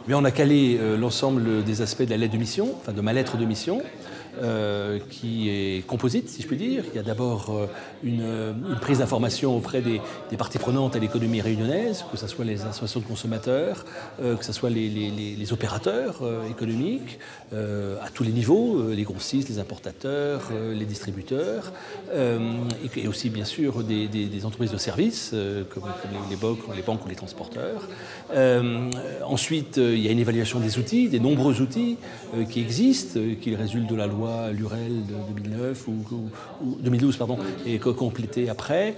Mais on a calé l'ensemble des aspects de la lettre de mission, enfin de ma lettre de mission, qui est composite, si je puis dire. Il y a d'abord une prise d'information auprès des parties prenantes à l'économie réunionnaise, que ce soit les associations de consommateurs, que ce soit les opérateurs économiques, à tous les niveaux, les grossistes, les importateurs, les distributeurs, et aussi bien sûr des entreprises de services, comme les banques ou les transporteurs. Ensuite, il y a une évaluation des outils, des nombreux outils qui existent, qui résultent de la loi Lurel de 2009 ou 2012 pardon, et complété après.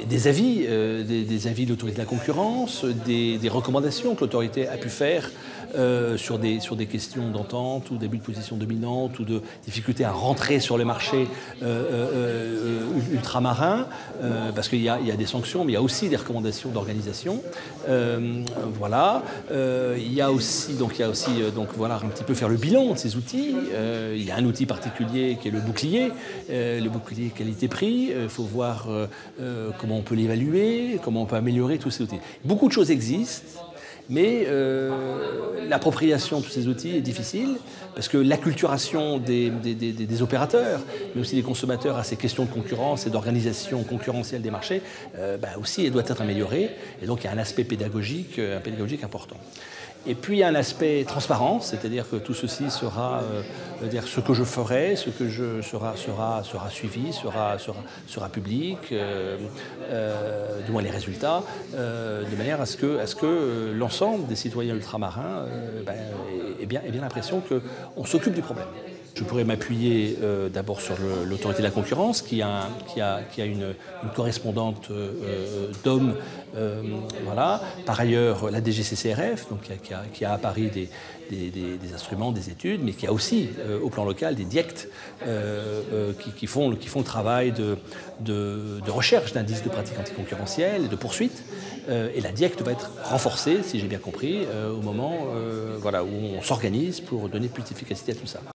Des avis de l'autorité de la concurrence, des recommandations que l'autorité a pu faire sur des questions d'entente ou d'abus de position dominante ou de difficulté à rentrer sur le marché ultramarin, parce qu'il y a des sanctions, mais il y a aussi des recommandations d'organisation. Voilà. Il y a aussi voilà, un petit peu faire le bilan de ces outils. Il y a un outil particulier qui est le bouclier qualité-prix. Il faut voir comment on peut l'évaluer, comment on peut améliorer tous ces outils. Beaucoup de choses existent. Mais l'appropriation de tous ces outils est difficile parce que l'acculturation des opérateurs, mais aussi des consommateurs à ces questions de concurrence et d'organisation concurrentielle des marchés, aussi elle doit être améliorée. Et donc il y a un aspect pédagogique important. Et puis il y a un aspect transparence, c'est-à-dire que tout ceci sera, ce que je ferai, sera suivi, sera public, du moins les résultats, de manière à ce que l'ensemble des citoyens ultramarins ait bien l'impression qu'on s'occupe du problème. Je pourrais m'appuyer d'abord sur l'autorité de la concurrence qui a une correspondante d'hommes. Voilà. Par ailleurs, la DGCCRF, donc, qui a à Paris des instruments, des études, mais qui a aussi au plan local des DIECT qui font le travail de recherche d'indices de pratiques anticoncurrentielles et de poursuites. Et la DIECT va être renforcée, si j'ai bien compris, au moment où on s'organise pour donner plus d'efficacité à tout ça.